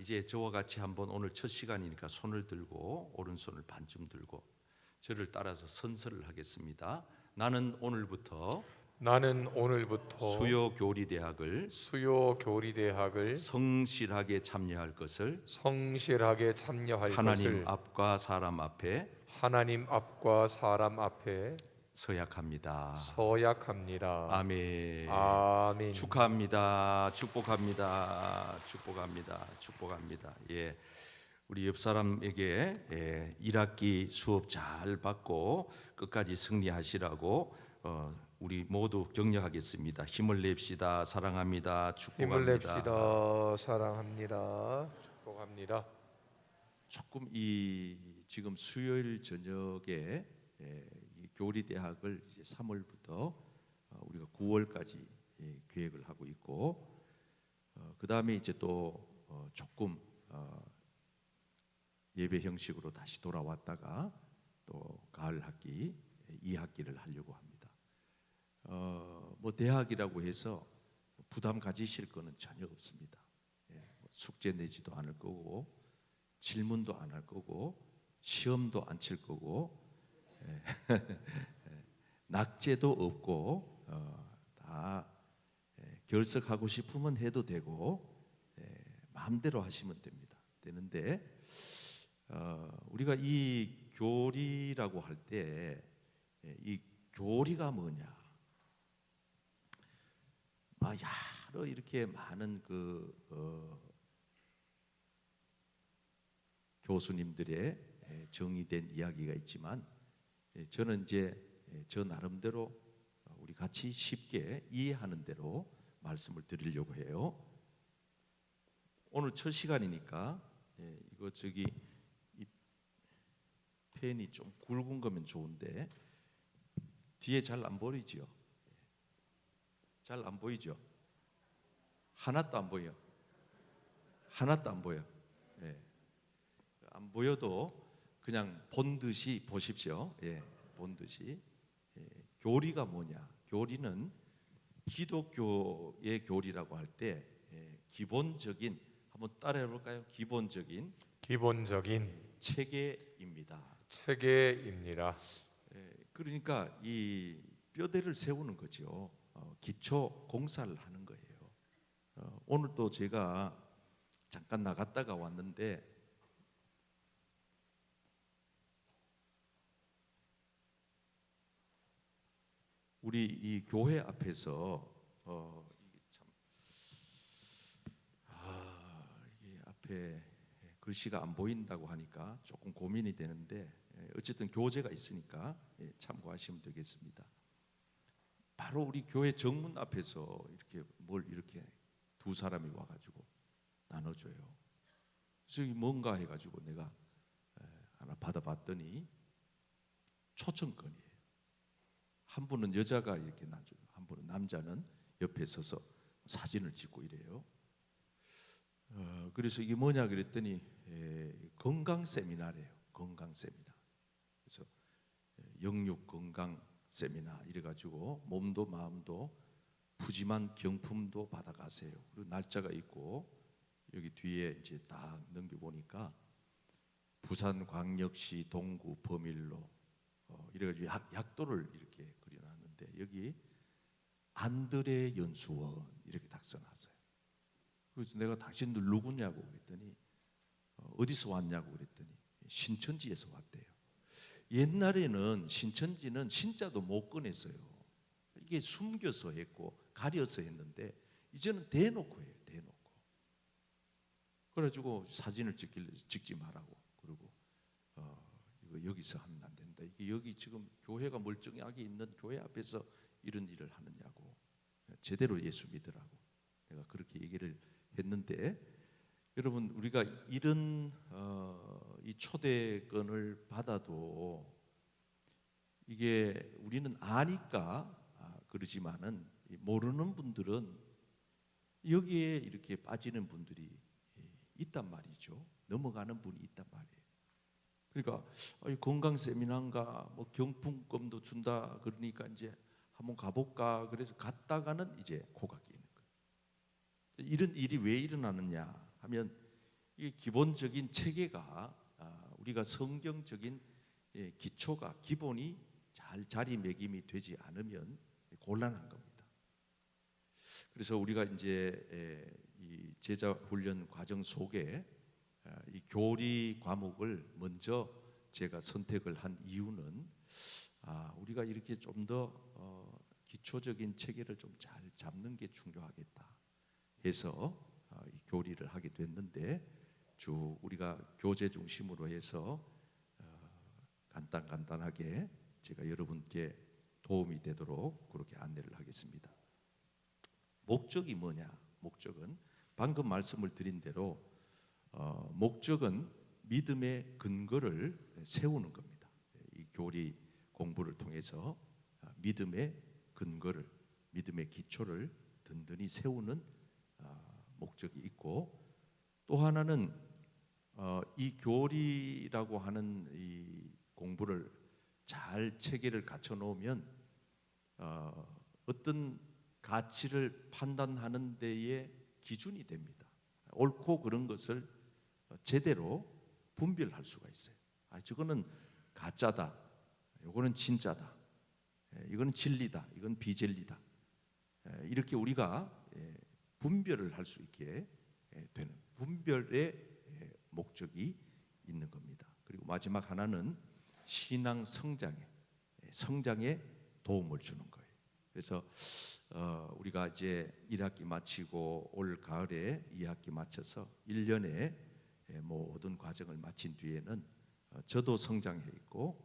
이제 저와 같이 한번 오늘 첫 시간이니까 손을 들고 오른손을 반쯤 들고 저를 따라서 선서를 하겠습니다. 나는 오늘부터 수요교리대학을 성실하게 참여할 것을 하나님 앞과 사람 앞에 서약합니다. 아멘. 아멘. 축하합니다. 축복합니다. 예, 우리 옆 사람에게 1학기 수업 잘 받고 끝까지 승리하시라고 우리 모두 격려하겠습니다. 힘을 냅시다. 사랑합니다. 축복합니다. 힘을 냅시다. 사랑합니다. 축복합니다. 조금 지금 수요일 저녁에 이 교리대학을 이제 3월부터 우리가 9월까지 계획을 하고 있고, 그 다음에 이제 또 조금 예배 형식으로 다시 돌아왔다가 또 가을 학기 2학기를 하려고 합니다. 뭐 대학이라고 해서 부담 가지실 거는 전혀 없습니다. 숙제 내지도 않을 거고, 질문도 안 할 거고, 시험도 안 칠 거고, 낙제도 없고, 다 결석하고 싶으면 해도 되고, 마음대로 하시면 되는데, 우리가 이 교리라고 할 때 이 교리가 뭐냐? 여러 이렇게 많은 교수님들의 정의된 이야기가 있지만, 저는 이제 저 나름대로 우리 같이 쉽게 이해하는 대로 말씀을 드리려고 해요. 오늘 첫 시간이니까 이거 이 펜이 좀 굵은 거면 좋은데 뒤에 잘 안 보이죠? 잘 안 보이죠? 하나도 안 보여. 하나도 안 보여. 안 보여도 그냥 본 듯이 보십시오. 본 듯이. 교리가 뭐냐? 교리는 기독교의 교리라고 할 때 기본적인, 한번 따라해 볼까요? 기본적인 체계입니다. 그러니까 이 뼈대를 세우는 거죠. 기초 공사를 하는 거예요. 오늘 또 제가 잠깐 나갔다가 왔는데 우리 이 교회 앞에서 이게 참 이게 앞에 글씨가 안 보인다고 하니까 조금 고민이 되는데, 어쨌든 교재가 있으니까 참고하시면 되겠습니다. 바로 우리 교회 정문 앞에서 이렇게 두 사람이 와가지고 나눠줘요. 그래서 이게 뭔가 해가지고 내가 하나 받아봤더니 초청권이에요. 한 분은 여자가 이렇게 놔줘요. 한 분은 남자는 옆에 서서 사진을 찍고 이래요. 그래서 이게 뭐냐 그랬더니 건강 세미나래요. 건강 세미나. 그래서 영육 건강 세미나 이래가지고 몸도 마음도 푸짐한 경품도 받아가세요. 그리고 날짜가 있고, 여기 뒤에 이제 딱 넘겨보니까 부산광역시 동구 범일로 이래가지고 약도를 이렇게 그려놨는데, 여기 안드레 연수원 이렇게 딱 써놨어요. 그래서 내가 당신들 누구냐고 그랬더니 어디서 왔냐고 그랬더니 신천지에서 왔대요. 옛날에는 신천지는 신자도 못 꺼냈어요. 이게 숨겨서 했고 가려서 했는데, 이제는 대놓고 해요. 대놓고. 그래가지고 사진을 찍지 말라고. 그리고 이거 여기서 하면 안 된다. 이게 여기 지금 교회가 멀쩡하게 있는 교회 앞에서 이런 일을 하느냐고. 제대로 예수 믿으라고 내가 그렇게 얘기를 했는데, 여러분 우리가 이런 이 초대권을 받아도 이게 우리는 아니까 그러지만은 모르는 분들은 여기에 이렇게 빠지는 분들이 있단 말이죠. 넘어가는 분이 있단 말이에요. 그러니까 건강 세미나인가 뭐 경품권도 준다 그러니까 이제 한번 가볼까 그래서 갔다가는 이제 코가 끼는 거예요. 이런 일이 왜 일어나느냐 하면 이 기본적인 체계가 우리가 성경적인 기초가 기본이 잘 자리매김이 되지 않으면 곤란한 겁니다. 그래서 우리가 이제 이 제자 훈련 과정 속에 이 교리 과목을 먼저 제가 선택을 한 이유는 우리가 이렇게 좀 더 기초적인 체계를 좀 잘 잡는 게 중요하겠다 해서 이 교리를 하게 됐는데, 우리가 교재 중심으로 해서 간단하게 제가 여러분께 도움이 되도록 그렇게 안내를 하겠습니다. 목적이 뭐냐? 목적은 방금 말씀을 드린 대로 목적은 믿음의 근거를 세우는 겁니다. 이 교리 공부를 통해서 믿음의 근거를, 믿음의 기초를 든든히 세우는 목적이 있고, 또 하나는 이 교리라고 하는 이 공부를 잘 체계를 갖춰 놓으면 어떤 가치를 판단하는 데에 기준이 됩니다. 옳고 그른 것을 제대로 분별할 수가 있어요. 저거는 가짜다, 이거는 진짜다, 이거는 진리다, 이건 비진리다, 이렇게 우리가 분별을 할 수 있게 되는 분별의 목적이 있는 겁니다. 그리고 마지막 하나는 신앙 성장에 도움을 주는 거예요. 그래서 우리가 이제 1학기 마치고 올 가을에 2학기 마쳐서 1년에 모든 과정을 마친 뒤에는 저도 성장해 있고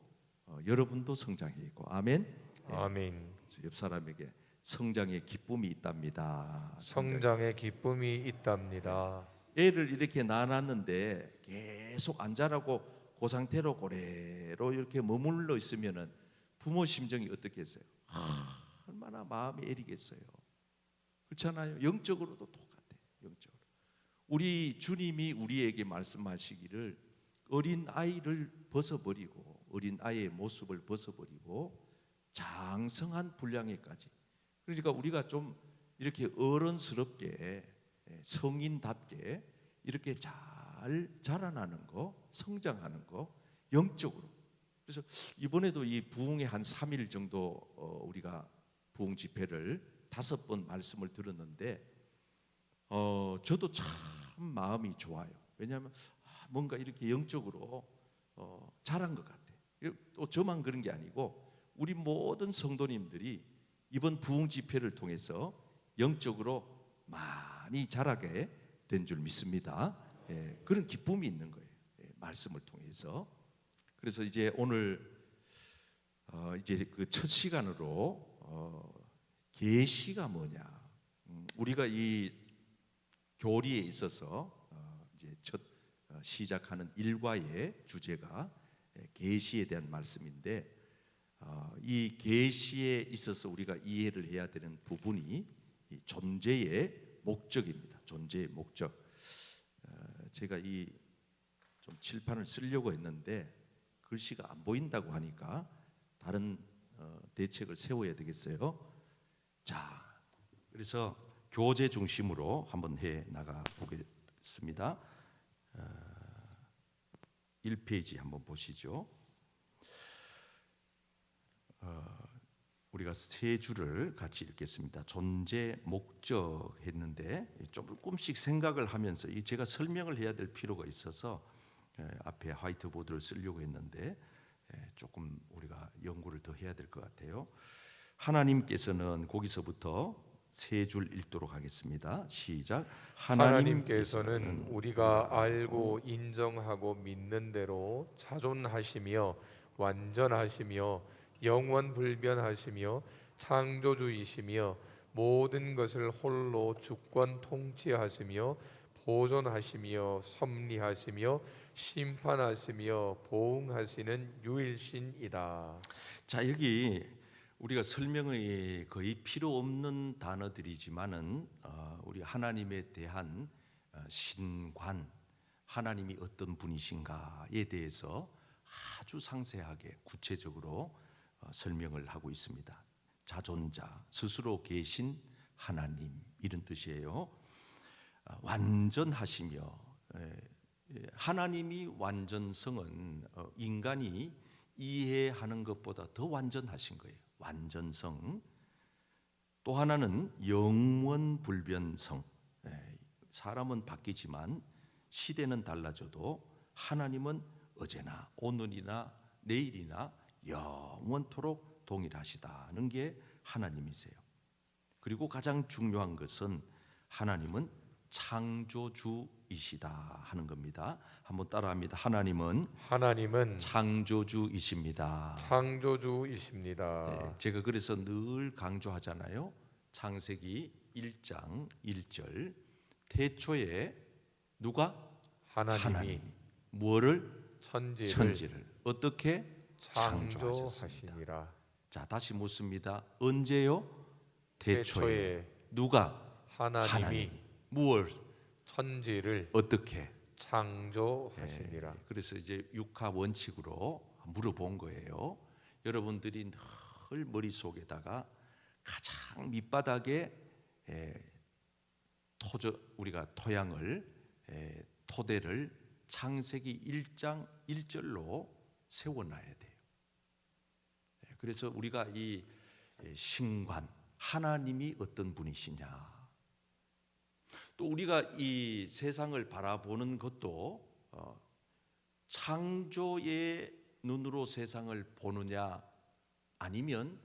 여러분도 성장해 있고, 아멘. 아멘. 옆 사람에게 성장의 기쁨이 있답니다. 성장의 기쁨이 있답니다. 애를 이렇게 낳았는데 계속 안 자라고 그 상태로 고래로 이렇게 머물러 있으면은 부모 심정이 어떻겠어요? 얼마나 마음이 애리겠어요. 그렇잖아요. 영적으로도 똑같아요. 영적으로 우리 주님이 우리에게 말씀하시기를 어린 아이를 벗어버리고, 어린 아이의 모습을 벗어버리고 장성한 분량에까지, 그러니까 우리가 좀 이렇게 어른스럽게 성인답게 이렇게 잘 자라나는 거, 성장하는 거, 영적으로. 그래서 이번에도 이 부흥의 한 3일 정도 우리가 부흥 집회를 5번 말씀을 들었는데 저도 참 마음이 좋아요. 왜냐하면 뭔가 이렇게 영적으로 자란 것 같아요. 또 저만 그런 게 아니고 우리 모든 성도님들이 이번 부흥 집회를 통해서 영적으로 많이 자라게 된 줄 믿습니다. 그런 기쁨이 있는 거예요. 말씀을 통해서. 그래서 이제 오늘 이제 그 첫 시간으로 계시가 뭐냐, 우리가 이 교리에 있어서 이제 첫 시작하는 일과의 주제가 계시에 대한 말씀인데, 이 계시에 있어서 우리가 이해를 해야 되는 부분이 이 존재의 목적입니다. 존재의 목적. 제가 이 좀 칠판을 쓰려고 했는데 글씨가 안 보인다고 하니까 다른 대책을 세워야 되겠어요. 자, 그래서 교재 중심으로 한번 해 나가 보겠습니다. 1페이지 한번 보시죠. 우리가 세 줄을 같이 읽겠습니다. 존재, 목적 했는데 조금씩 생각을 하면서 제가 설명을 해야 될 필요가 있어서 앞에 화이트보드를 쓰려고 했는데 조금 우리가 연구를 더 해야 될 것 같아요. 하나님께서는 거기서부터 세 줄 읽도록 하겠습니다. 시작. 하나님께서는 우리가 알고 인정하고 믿는 대로 자존하시며 완전하시며 영원불변하시며 창조주이시며 모든 것을 홀로 주권 통치하시며 보존하시며 섭리하시며 심판하시며 보응하시는 유일신이다. 자, 여기 우리가 설명이 거의 필요 없는 단어들이지만은 우리 하나님에 대한 신관, 하나님이 어떤 분이신가에 대해서 아주 상세하게 구체적으로 설명을 하고 있습니다. 자존자, 스스로 계신 하나님, 이런 뜻이에요. 완전하시며, 하나님이 완전성은 인간이 이해하는 것보다 더 완전하신 거예요. 완전성. 또 하나는 영원불변성. 사람은 바뀌지만 시대는 달라져도 하나님은 어제나 오늘이나 내일이나 영원토록 동일하시다는 게 하나님이세요. 그리고 가장 중요한 것은 하나님은 창조주이시다 하는 겁니다. 한번 따라합니다. 하나님은 창조주이십니다. 창조주이십니다. 제가 그래서 늘 강조하잖아요. 창세기 1장 1절 태초에 누가? 하나님이 뭐를? 천지를 어떻게? 창조하셨습니다. 자, 다시 묻습니다. 언제요? 태초에 누가? 하나님이 무엇? 천지를 어떻게? 창조하시니라. 그래서 이제 육하 원칙으로 물어본 거예요. 여러분들이 늘 머릿속에다가 가장 밑바닥에 우리가 토양을 토대를 창세기 1장 1절로 세워놔야 돼요. 그래서 우리가 이 신관 하나님이 어떤 분이시냐, 또 우리가 이 세상을 바라보는 것도 창조의 눈으로 세상을 보느냐 아니면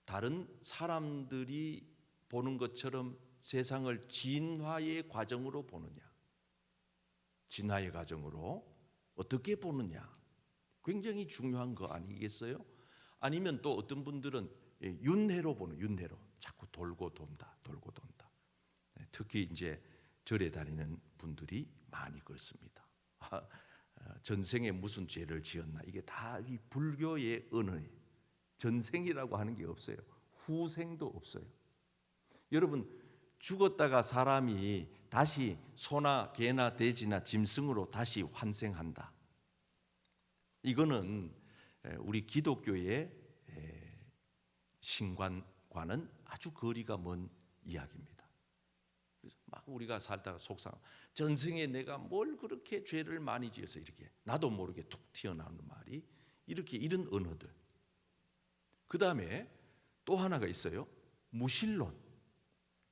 다른 사람들이 보는 것처럼 세상을 진화의 과정으로 보느냐, 진화의 과정으로 어떻게 보느냐 굉장히 중요한 거 아니겠어요? 아니면 또 어떤 분들은 윤회로 보는, 윤회로 자꾸 돌고 돈다. 특히 이제 절에 다니는 분들이 많이 그렇습니다. 전생에 무슨 죄를 지었나, 이게 다 이 불교의 언어예요. 전생이라고 하는 게 없어요. 후생도 없어요. 여러분, 죽었다가 사람이 다시 소나 개나 돼지나 짐승으로 다시 환생한다. 이거는 우리 기독교의 신관과는 아주 거리가 먼 이야기입니다. 그래서 막 우리가 살다가 속상, 전생에 내가 뭘 그렇게 죄를 많이 지어서 이렇게 나도 모르게 툭 튀어나오는 말이 이렇게, 이런 언어들. 그 다음에 또 하나가 있어요. 무신론.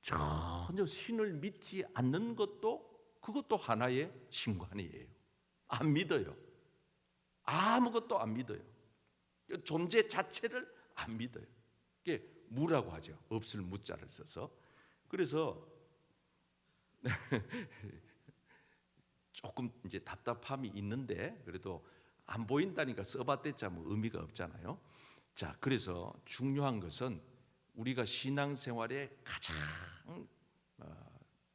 전혀 신을 믿지 않는 것도, 그것도 하나의 신관이에요. 안 믿어요. 아무것도 안 믿어요. 존재 자체를 안 믿어요. 그게 무라고 하죠. 없을 무자를 써서. 그래서 조금 이제 답답함이 있는데 그래도 안 보인다니까 써봤댔자 뭐 의미가 없잖아요. 자, 그래서 중요한 것은 우리가 신앙생활의 가장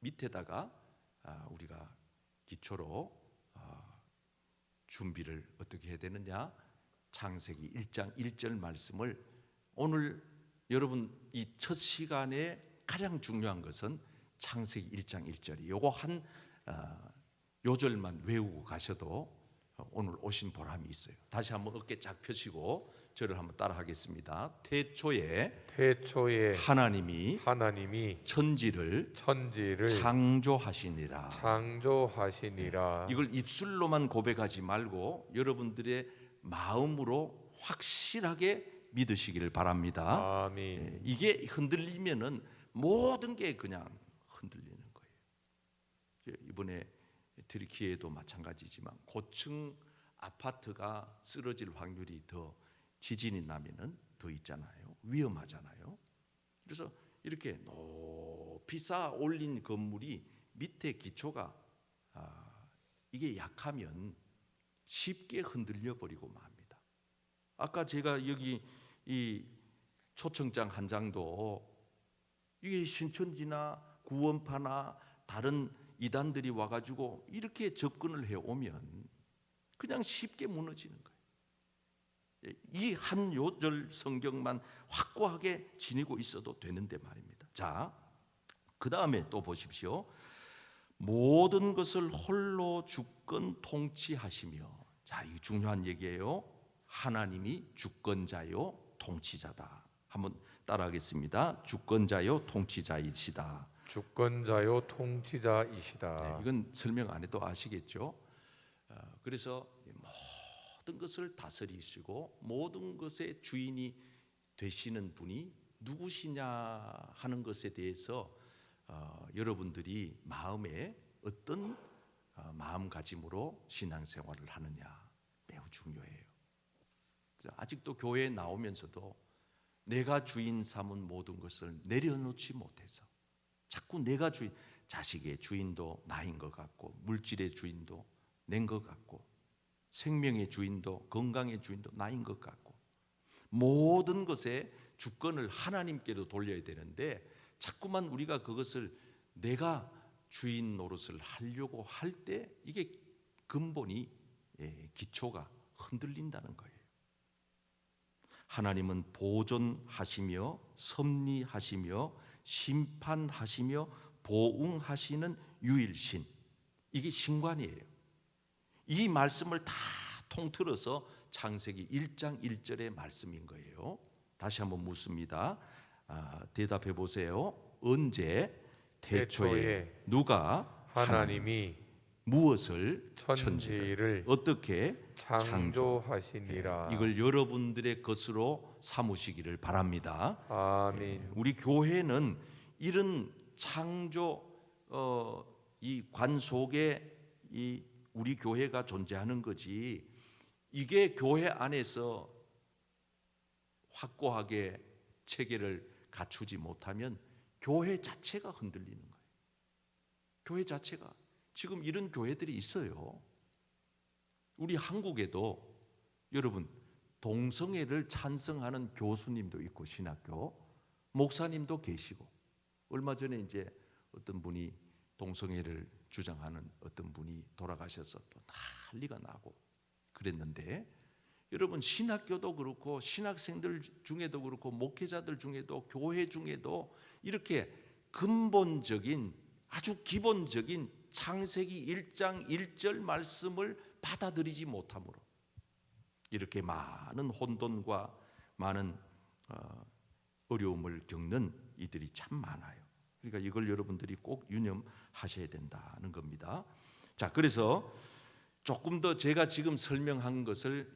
밑에다가 우리가 기초로 준비를 어떻게 해야 되느냐, 창세기 1장 1절 말씀을 오늘 여러분 이 첫 시간에 가장 중요한 것은 창세기 1장 1절이 요거 한 요절만 외우고 가셔도 오늘 오신 보람이 있어요. 다시 한번 어깨 쫙 펴시고 저를 한번 따라하겠습니다. 태초에 하나님이 천지를 창조하시니라. 이걸 입술로만 고백하지 말고 여러분들의 마음으로 확실하게 믿으시기를 바랍니다. 아멘. 이게 흔들리면은 모든 게 그냥 흔들리는 거예요. 이번에 트리키에도 마찬가지지만 고층 아파트가 쓰러질 확률이 더, 지진이 나면은 더 있잖아요. 위험하잖아요. 그래서 이렇게 높이 쌓아 올린 건물이 밑에 기초가 이게 약하면 쉽게 흔들려 버리고 맙니다. 아까 제가 여기 이 초청장 한 장도 이게 신천지나 구원파나 다른 이단들이 와가지고 이렇게 접근을 해오면 그냥 쉽게 무너지는 거예요. 이 한 요절 성경만 확고하게 지니고 있어도 되는데 말입니다. 자, 그 다음에 또 보십시오. 모든 것을 홀로 주권 통치하시며, 자, 이게 중요한 얘기예요. 하나님이 주권자요 통치자다. 한번 따라하겠습니다. 주권자요 통치자이시다. 주권자요 통치자이시다. 네, 이건 설명 안 해도 아시겠죠. 그래서 모든 것을 다스리시고 모든 것의 주인이 되시는 분이 누구시냐 하는 것에 대해서 여러분들이 마음에 어떤 마음가짐으로 신앙생활을 하느냐 매우 중요해요. 아직도 교회에 나오면서도 내가 주인 삼은 모든 것을 내려놓지 못해서 자꾸 내가 주인, 자식의 주인도 나인 것 같고 물질의 주인도 낸 것 같고 생명의 주인도 건강의 주인도 나인 것 같고 모든 것의 주권을 하나님께로 돌려야 되는데 자꾸만 우리가 그것을 내가 주인 노릇을 하려고 할 때 이게 근본이 기초가 흔들린다는 거예요. 하나님은 보존하시며 섭리하시며 심판하시며 보응하시는 유일신, 이게 신관이에요. 이 말씀을 다 통틀어서 창세기 1장 1절의 말씀인 거예요. 다시 한번 묻습니다. 대답해 보세요. 언제 태초에 누가 하나님이 무엇을 천지를 어떻게 창조하시니라. 이걸 여러분들의 것으로 삼으시기를 바랍니다. 아멘. 우리 교회는 이런 창조 이 관 속에 이 우리 교회가 존재하는 거지, 이게 교회 안에서 확고하게 체계를 갖추지 못하면 교회 자체가 흔들리는 거예요. 교회 자체가 지금 이런 교회들이 있어요. 우리 한국에도 여러분 동성애를 찬성하는 교수님도 있고 신학교 목사님도 계시고, 얼마 전에 이제 어떤 분이 동성애를 주장하는 어떤 분이 돌아가셔서 또 난리가 나고 그랬는데, 여러분 신학교도 그렇고 신학생들 중에도 그렇고 목회자들 중에도 교회 중에도 이렇게 근본적인 아주 기본적인 창세기 1장 1절 말씀을 받아들이지 못함으로 이렇게 많은 혼돈과 많은 어려움을 겪는 이들이 참 많아요. 그러니까 이걸 여러분들이 꼭 유념하셔야 된다는 겁니다. 자, 그래서 조금 더 제가 지금 설명한 것을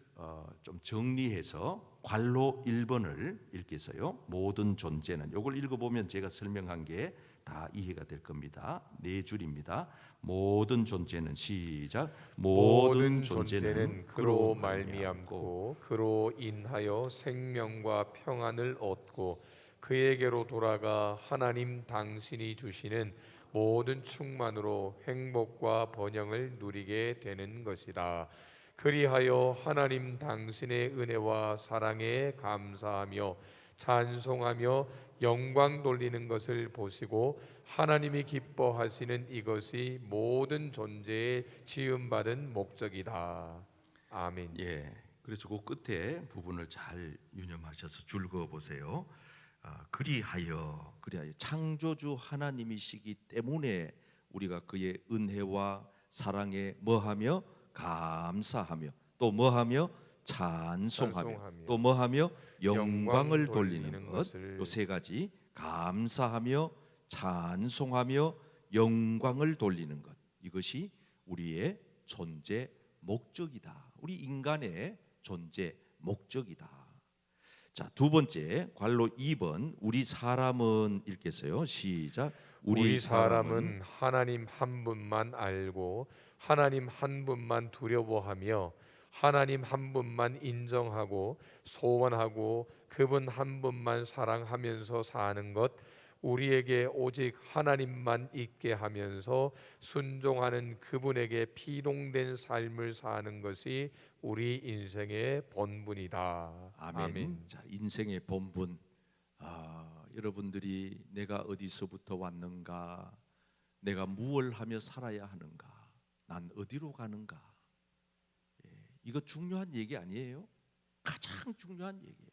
좀 정리해서 관로 1번을 읽겠어요. 모든 존재는, 이걸 읽어보면 제가 설명한 게 다 이해가 될 겁니다. 4줄입니다. 모든 존재는, 시작. 모든 존재는 그로 말미암고 그로 인하여 생명과 평안을 얻고 그에게로 돌아가 하나님 당신이 주시는 모든 충만으로 행복과 번영을 누리게 되는 것이다. 그리하여 하나님 당신의 은혜와 사랑에 감사하며 찬송하며 영광 돌리는 것을 보시고 하나님이 기뻐하시는 이것이 모든 존재의 지음받은 목적이다. 아멘. 예. 그래서 그 끝에 부분을 잘 유념하셔서 줄 그어 보세요. 그리하여 창조주 하나님이시기 때문에 우리가 그의 은혜와 사랑에 뭐하며 감사하며 또 뭐하며 찬송하며 또 뭐하며 영광을 돌리는 것, 요 세 가지, 감사하며 찬송하며 영광을 돌리는 것, 이것이 우리의 존재 목적이다. 우리 인간의 존재 목적이다. 자, 두 번째 관로 2번 우리 사람은 읽겠어요. 시작. 우리 사람은 하나님 한 분만 알고 하나님 한 분만 두려워하며 하나님 한 분만 인정하고 소원하고 그분 한 분만 사랑하면서 사는 것, 우리에게 오직 하나님만 있게 하면서 순종하는 그분에게 피동된 삶을 사는 것이 우리 인생의 본분이다. 아멘. 자, 인생의 본분. 여러분들이 내가 어디서부터 왔는가, 내가 무엇을 하며 살아야 하는가, 난 어디로 가는가, 이거 중요한 얘기 아니에요? 가장 중요한 얘기예요.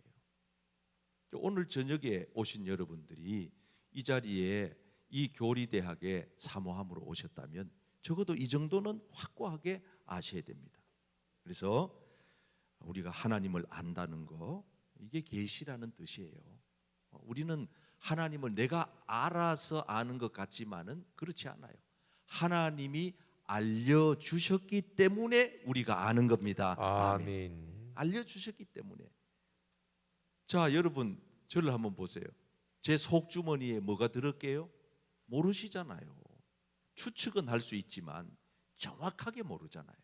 오늘 저녁에 오신 여러분들이 이 자리에 이 교리대학에 사모함으로 오셨다면 적어도 이 정도는 확고하게 아셔야 됩니다. 그래서 우리가 하나님을 안다는 거, 이게 계시라는 뜻이에요. 우리는 하나님을 내가 알아서 아는 것 같지만은 그렇지 않아요. 하나님이 알려주셨기 때문에 우리가 아는 겁니다. 아멘. 아멘. 알려주셨기 때문에. 자, 여러분 저를 한번 보세요. 제 속주머니에 뭐가 들었게요? 모르시잖아요. 추측은 할 수 있지만 정확하게 모르잖아요.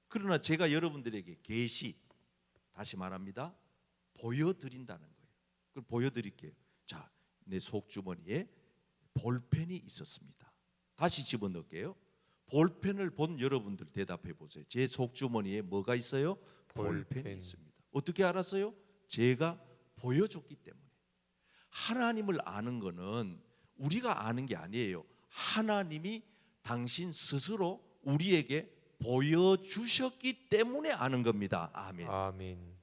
그러나 제가 여러분들에게 계시, 다시 말합니다, 보여드린다는 거예요. 그걸 보여드릴게요. 자, 내 속주머니에 볼펜이 있었습니다. 다시 집어넣을게요. 볼펜을 본 여러분들 대답해 보세요. 제 속주머니에 뭐가 있어요? 볼펜이 있습니다. 어떻게 알았어요? 제가 보여줬기 때문에. 하나님을 아는 거는 우리가 아는 게 아니에요. 하나님이 당신 스스로 우리에게 보여주셨기 때문에 아는 겁니다. 아멘. 아멘.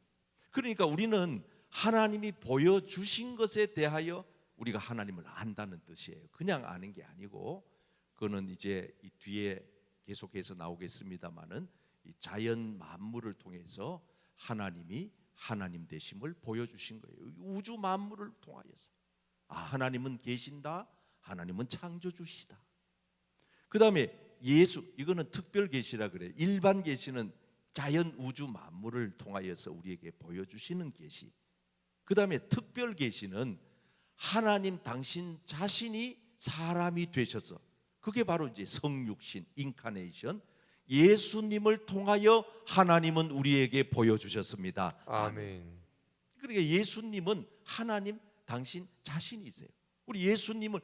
그러니까 우리는 하나님이 보여주신 것에 대하여 우리가 하나님을 안다는 뜻이에요. 그냥 아는 게 아니고, 그거는 이제 이 뒤에 계속해서 나오겠습니다만은 이 자연 만물을 통해서 하나님이 하나님 되심을 보여주신 거예요. 우주 만물을 통하여서 하나님은 계신다. 하나님은 창조주시다. 그 다음에 예수, 이거는 특별 계시라 그래요. 일반 계시는 자연 우주 만물을 통하여서 우리에게 보여주시는 계시. 그 다음에 특별 계시는 하나님 당신 자신이 사람이 되셔서, 그게 바로 이제 성육신, 인카네이션, 예수님을 통하여 하나님은 우리에게 보여주셨습니다. 아멘. 그러니까 예수님은 하나님 당신 자신이세요. 우리 예수님을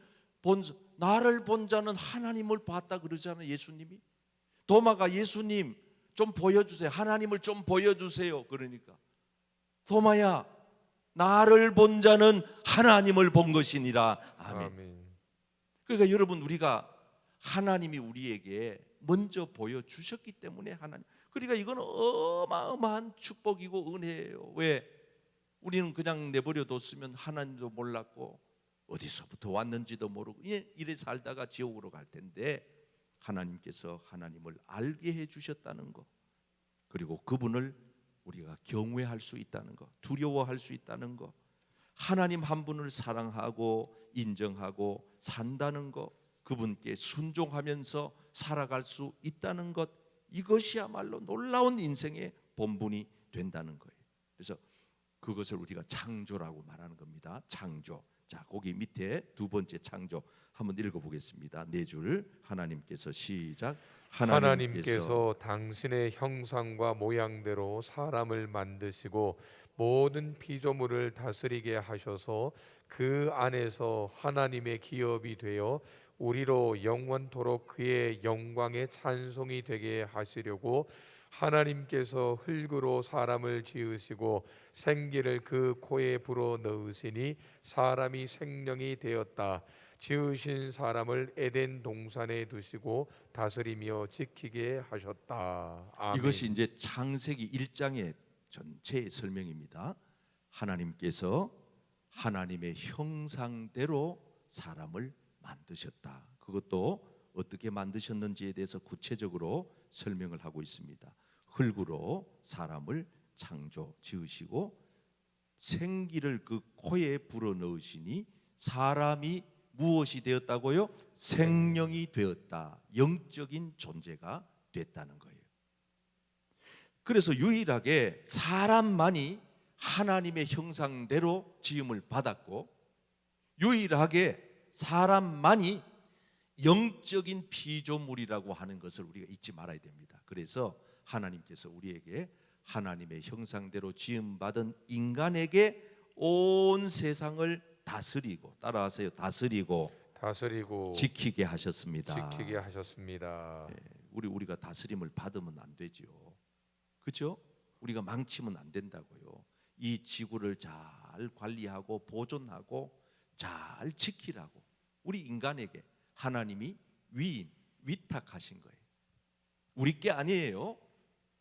나를 본 자는 하나님을 봤다 그러잖아요. 예수님이. 도마가 예수님 좀 보여주세요. 하나님을 좀 보여주세요. 그러니까 도마야, 나를 본 자는 하나님을 본 것이니라. 아멘. 아멘. 그러니까 여러분, 우리가 하나님이 우리에게 먼저 보여주셨기 때문에 하나님. 그러니까 이건 어마어마한 축복이고 은혜예요. 왜? 우리는 그냥 내버려 뒀으면 하나님도 몰랐고 어디서부터 왔는지도 모르고 이래 살다가 지옥으로 갈 텐데, 하나님께서 하나님을 알게 해주셨다는 것, 그리고 그분을 우리가 경외할 수 있다는 것, 두려워할 수 있다는 것, 하나님 한 분을 사랑하고 인정하고 산다는 것, 그분께 순종하면서 살아갈 수 있다는 것, 이것이야말로 놀라운 인생의 본분이 된다는 거예요. 그래서 그것을 우리가 창조라고 말하는 겁니다. 창조. 자, 거기 밑에 두 번째 창조 한번 읽어보겠습니다. 네 줄. 하나님께서 시작. 하나님께서 당신의 형상과 모양대로 사람을 만드시고 모든 피조물을 다스리게 하셔서 그 안에서 하나님의 기업이 되어 우리로 영원토록 그의 영광의 찬송이 되게 하시려고 하나님께서 흙으로 사람을 지으시고 생기를 그 코에 불어 넣으시니 사람이 생명이 되었다. 지으신 사람을 에덴 동산에 두시고 다스리며 지키게 하셨다. 아멘. 이것이 이제 창세기 1장의 전체의 설명입니다. 하나님께서 하나님의 형상대로 사람을 만드셨다. 그것도 어떻게 만드셨는지에 대해서 구체적으로 설명을 하고 있습니다. 흙으로 사람을 창조 지으시고 생기를 그 코에 불어 넣으시니 사람이 무엇이 되었다고요? 생명이 되었다. 영적인 존재가 됐다는 거예요. 그래서 유일하게 사람만이 하나님의 형상대로 지음을 받았고, 유일하게 사람만이 영적인 피조물이라고 하는 것을 우리가 잊지 말아야 됩니다. 그래서 하나님께서 우리에게 하나님의 형상대로 지음받은 인간에게 온 세상을 다스리고, 따라하세요, 다스리고 지키게 하셨습니다. 지키게 하셨습니다. 우리가 다스림을 받으면 안 되지요. 그렇죠? 우리가 망치면 안 된다고요. 이 지구를 잘 관리하고 보존하고 잘 지키라고 우리 인간에게 하나님이 위탁하신 거예요. 우리 게 아니에요.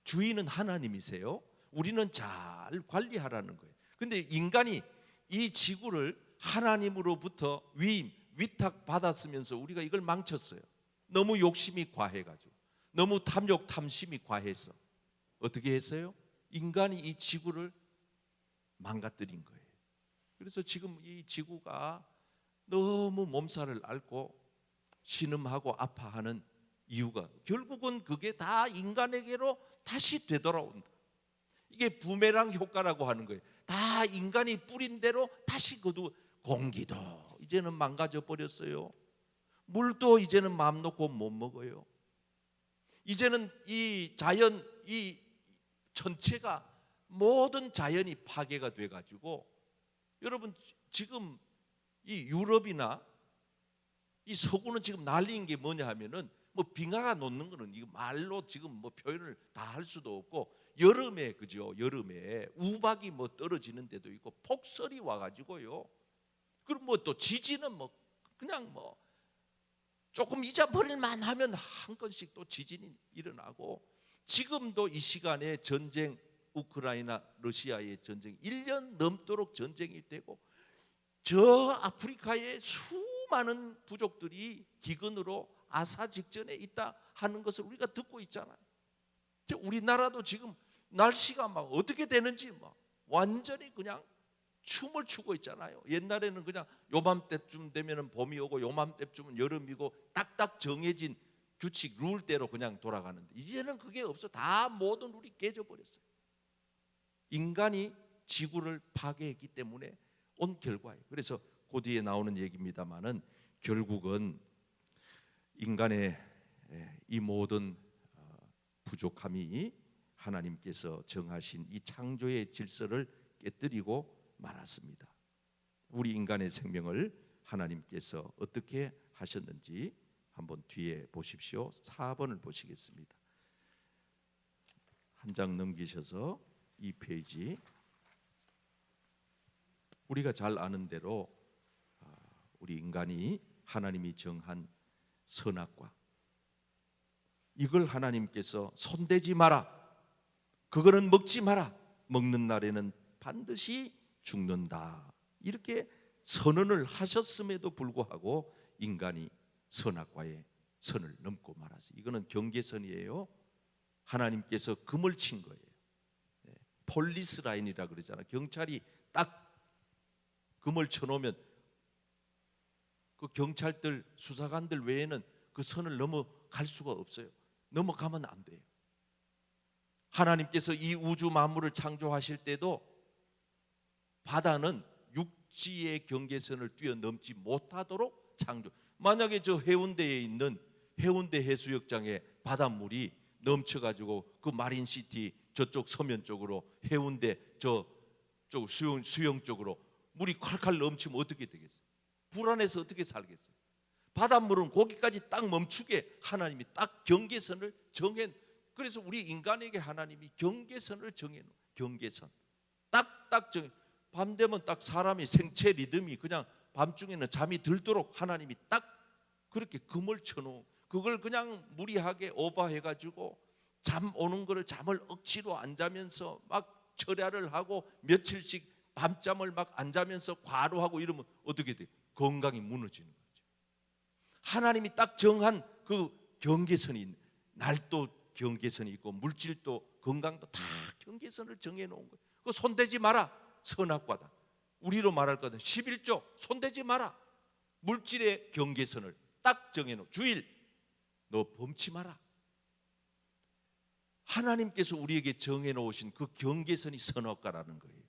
주인은 하나님이세요. 우리는 잘 관리하라는 거예요. 근데 인간이 이 지구를 하나님으로부터 위탁 받았으면서 우리가 이걸 망쳤어요. 너무 욕심이 과해가지고, 너무 탐욕 탐심이 과해서 어떻게 했어요? 인간이 이 지구를 망가뜨린 거예요. 그래서 지금 이 지구가 너무 몸살을 앓고 신음하고 아파하는 이유가 결국은 그게 다 인간에게로 다시 되돌아온다. 이게 부메랑 효과라고 하는 거예요. 다 인간이 뿌린 대로 다시 거두. 공기도 이제는 망가져 버렸어요. 물도 이제는 마음 놓고 못 먹어요. 이제는 이 자연, 이 전체가 모든 자연이 파괴가 돼 가지고 여러분 지금 이 유럽이나 이 서구는 지금 난리인 게 뭐냐 하면은 뭐 빙하가 녹는 거는 이거 말로 지금 뭐 표현을 다 할 수도 없고 여름에 그죠? 여름에 우박이 뭐 떨어지는 데도 있고 폭설이 와 가지고요. 그럼 뭐 또 지진은 뭐 그냥 뭐 조금 잊어버릴만 하면 한 건씩 또 지진이 일어나고 지금도 이 시간에 전쟁 우크라이나 러시아의 전쟁 1년 넘도록 전쟁이 되고 저 아프리카의 수많은 부족들이 기근으로 아사 직전에 있다 하는 것을 우리가 듣고 있잖아요. 우리나라도 지금 날씨가 막 어떻게 되는지 막 완전히 그냥 춤을 추고 있잖아요. 옛날에는 그냥 요맘때쯤 되면은 봄이 오고 요맘때쯤은 여름이고 딱딱 정해진 규칙 룰대로 그냥 돌아가는데 이제는 그게 없어. 다 모든 룰이 깨져 버렸어요. 인간이 지구를 파괴했기 때문에 온 결과예요. 그래서 그 뒤에 나오는 얘기입니다만은 결국은 인간의 이 모든 부족함이 하나님께서 정하신 이 창조의 질서를 깨뜨리고 말았습니다. 우리 인간의 생명을 하나님께서 어떻게 하셨는지 한번 뒤에 보십시오. 4번을 보시겠습니다. 한 장 넘기셔서 이 페이지 우리가 잘 아는 대로 우리 인간이 하나님이 정한 선악과 이걸 하나님께서 손대지 마라. 그거는 먹지 마라. 먹는 날에는 반드시 죽는다. 이렇게 선언을 하셨음에도 불구하고 인간이 선악과의 선을 넘고 말았어요. 이거는 경계선이에요. 하나님께서 금을 친 거예요. 폴리스 라인이라 그러잖아요. 경찰이 딱 금을 쳐놓으면 그 경찰들 수사관들 외에는 그 선을 넘어갈 수가 없어요. 넘어가면 안 돼요. 하나님께서 이 우주 만물을 창조하실 때도 바다는 육지의 경계선을 뛰어넘지 못하도록 창조. 만약에 저 해운대에 있는 해운대 해수욕장에 바닷물이 넘쳐가지고 그 마린시티 저쪽 서면 쪽으로 해운대 저쪽 수영 쪽으로 물이 콸콸 넘치면 어떻게 되겠어요? 불안해서 어떻게 살겠어요? 바닷물은 거기까지 딱 멈추게 하나님이 딱 경계선을 정해. 그래서 우리 인간에게 하나님이 경계선을 정해 놓은 경계선 딱딱 정해. 밤 되면 딱 사람이 생체 리듬이 그냥 밤중에는 잠이 들도록 하나님이 딱 그렇게 금을 쳐놓은 그걸 그냥 무리하게 오버해가지고 잠 오는 거를 잠을 억지로 안 자면서 막 철야를 하고 며칠씩 밤잠을 막 안 자면서 과로하고 이러면 어떻게 돼요? 건강이 무너지는 거죠. 하나님이 딱 정한 그 경계선이 날도 경계선이 있고 물질도 건강도 다 경계선을 정해놓은 거예요. 그거 손대지 마라. 선악과다. 우리로 말할 거는 11조 손대지 마라. 물질의 경계선을 딱 정해놓은 주일 너 범치 마라. 하나님께서 우리에게 정해놓으신 그 경계선이 선악과라는 거예요.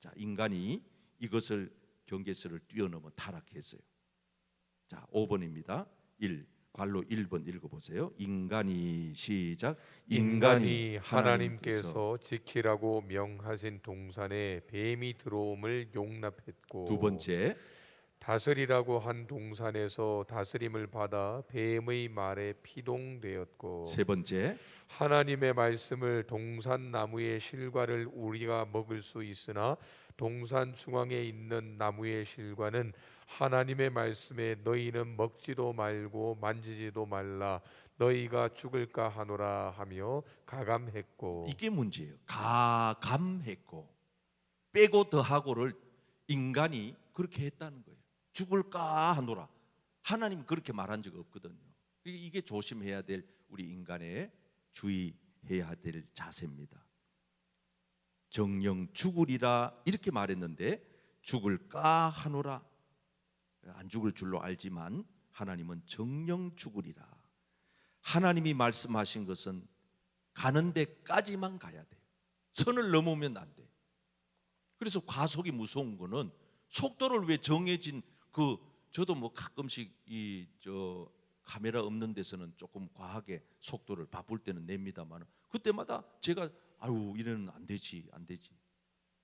자, 인간이 이것을 경계선을 뛰어넘어 타락했어요. 자, 5번입니다. 1 관로 1번 읽어보세요. 인간이 시작. 인간이 하나님께서 지키라고 명하신 동산에 뱀이 들어옴을 용납했고 두 번째 다스리라고 한 동산에서 다스림을 받아 뱀의 말에 피동되었고 세 번째 하나님의 말씀을 동산 나무의 실과를 우리가 먹을 수 있으나 동산 중앙에 있는 나무의 실과는 하나님의 말씀에 너희는 먹지도 말고 만지지도 말라 너희가 죽을까 하노라 하며 가감했고 이게 문제예요. 가감했고 빼고 더하고를 인간이 그렇게 했다는 거예요. 죽을까 하노라. 하나님 그렇게 말한 적 없거든요. 이게 조심해야 될 우리 인간의 주의해야 될 자세입니다. 정령 죽으리라 이렇게 말했는데 죽을까 하노라. 안 죽을 줄로 알지만 하나님은 정령 죽으리라. 하나님이 말씀하신 것은 가는 데까지만 가야 돼요. 선을 넘으면 안 돼. 그래서 과속이 무서운 거는 속도를 왜 정해진 저도 뭐 가끔씩 카메라 없는 데서는 조금 과하게 속도를 바쁠 때는 냅니다만 그때마다 제가 이래는 안 되지.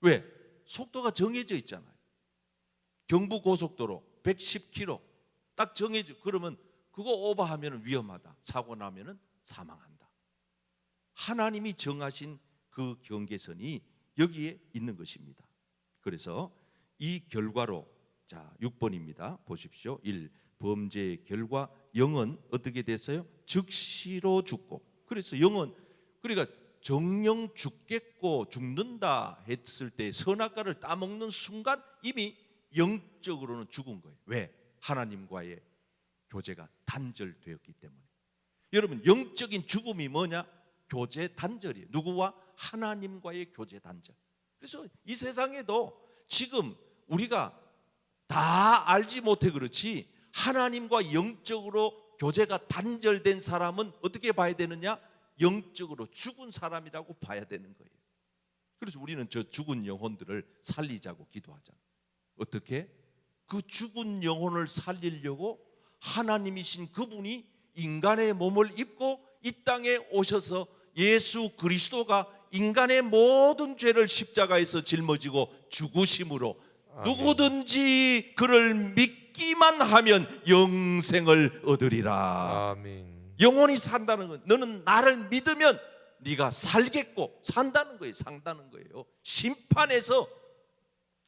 왜? 속도가 정해져 있잖아요. 경부 고속도로 110km 딱 정해져. 그러면 그거 오버하면 위험하다. 사고 나면은 사망한다. 하나님이 정하신 그 경계선이 여기에 있는 것입니다. 그래서 이 결과로 6번입니다. 보십시오. 1. 범죄의 결과 영은 어떻게 됐어요? 즉시로 죽고. 그래서 영은 그러니까 정령 죽는다 했을 때 선악과를 따먹는 순간 이미 영적으로는 죽은 거예요. 왜? 하나님과의 교제가 단절되었기 때문에. 여러분, 영적인 죽음이 뭐냐? 교제 단절이에요. 누구와? 하나님과의 교제 단절. 그래서 이 세상에도 지금 우리가 다 알지 못해 그렇지 하나님과 영적으로 교제가 단절된 사람은 어떻게 봐야 되느냐? 영적으로 죽은 사람이라고 봐야 되는 거예요. 그래서 우리는 저 죽은 영혼들을 살리자고 기도하잖아요. 어떻게? 그 죽은 영혼을 살리려고 하나님이신 그분이 인간의 몸을 입고 이 땅에 오셔서 예수 그리스도가 인간의 모든 죄를 십자가에서 짊어지고 죽으심으로 누구든지 그를 믿기만 하면 영생을 얻으리라. 아멘. 영원히 산다는 건 너는 나를 믿으면 네가 살겠고 산다는 거예요. 산다는 거예요. 심판에서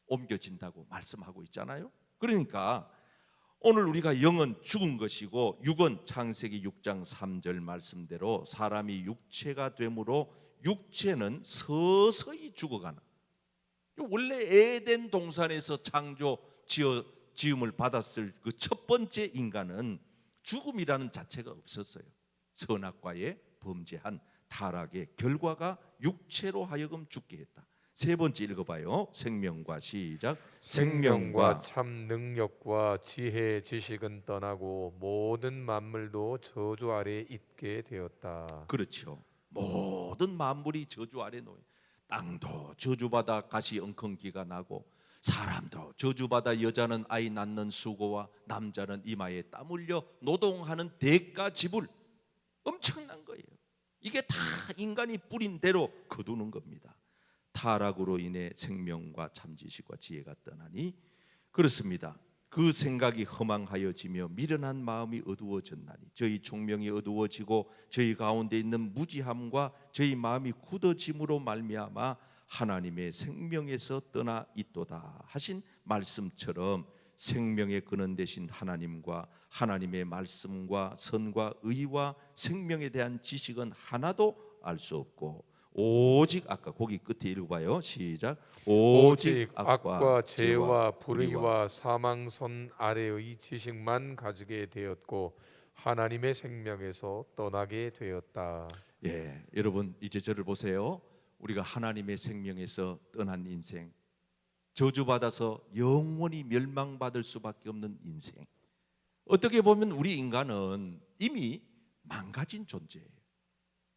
옮겨진다고 말씀하고 있잖아요. 그러니까 오늘 우리가 영은 죽은 것이고 육은 창세기 6장 3절 말씀대로 사람이 육체가 되므로 육체는 서서히 죽어가는. 원래 에덴 동산에서 창조 지음을 받았을 그 첫 번째 인간은 죽음이라는 자체가 없었어요. 선악과에 범죄한 타락의 결과가 육체로 하여금 죽게 했다. 세 번째 읽어봐요. 생명과 시작. 생명과 참 능력과 지혜 지식은 떠나고 모든 만물도 저주 아래 있게 되었다. 그렇죠. 모든 만물이 저주 아래 놓여. 땅도 저주받아 가시 엉겅기가 나고 사람도 저주받아 여자는 아이 낳는 수고와 남자는 이마에 땀 흘려 노동하는 대가 지불. 엄청난 거예요. 이게 다 인간이 뿌린 대로 거두는 겁니다. 타락으로 인해 생명과 참지식과 지혜가 떠나니 그렇습니다. 그 생각이 허망하여지며 미련한 마음이 어두워졌나니 저희 총명이 어두워지고 저희 가운데 있는 무지함과 저희 마음이 굳어짐으로 말미암아 하나님의 생명에서 떠나 있도다 하신 말씀처럼 생명의 근원 되신 하나님과 하나님의 말씀과 선과 의와 생명에 대한 지식은 하나도 알 수 없고 오직 아까 거기 끝에 읽어봐요. 시작. 오직 악과 죄와 불의와 사망선 아래의 지식만 가지게 되었고 하나님의 생명에서 떠나게 되었다. 예, 여러분 이제 저를 보세요. 우리가 하나님의 생명에서 떠난 인생, 저주받아서 영원히 멸망받을 수밖에 없는 인생. 어떻게 보면 우리 인간은 이미 망가진 존재예요.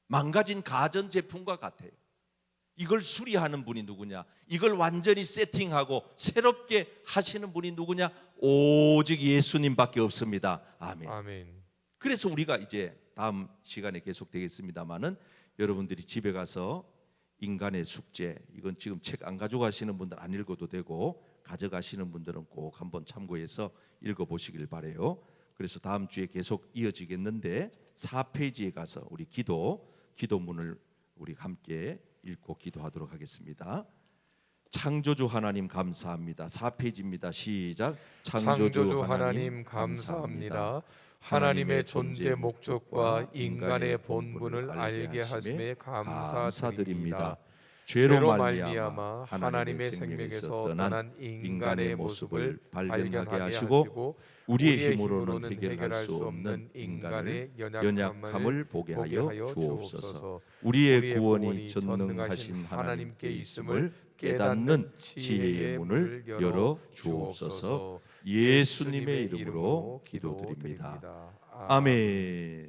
망가진 가전제품과 같아요. 이걸 수리하는 분이 누구냐? 이걸 완전히 세팅하고 새롭게 하시는 분이 누구냐? 오직 예수님밖에 없습니다. 아멘. 아멘. 그래서 우리가 이제 다음 시간에 계속되겠습니다마는 여러분들이 집에 가서 인간의 숙제, 이건 지금 책 안 가져가시는 분들 안 읽어도 되고 가져가시는 분들은 꼭 한번 참고해서 읽어보시길 바래요. 그래서 다음 주에 계속 이어지겠는데 4페이지에 가서 우리 기도문을 우리 함께 읽고 기도하도록 하겠습니다. 창조주 하나님 감사합니다. 4페이지입니다. 시작. 창조주 하나님 감사합니다. 하나님의 존재 목적과 인간의 본분을 알게 하심에 감사드립니다. 죄로 말미암아 하나님의 생명에서 떠난 인간의 모습을 발견하게 하시고 우리의 힘으로는 해결할 수 없는 인간의 연약함을 보게 하여 주옵소서. 우리의 구원이 전능하신 하나님께 있음을 깨닫는 지혜의 문을 열어 주옵소서. 예수님의 이름으로 기도드립니다. 아멘.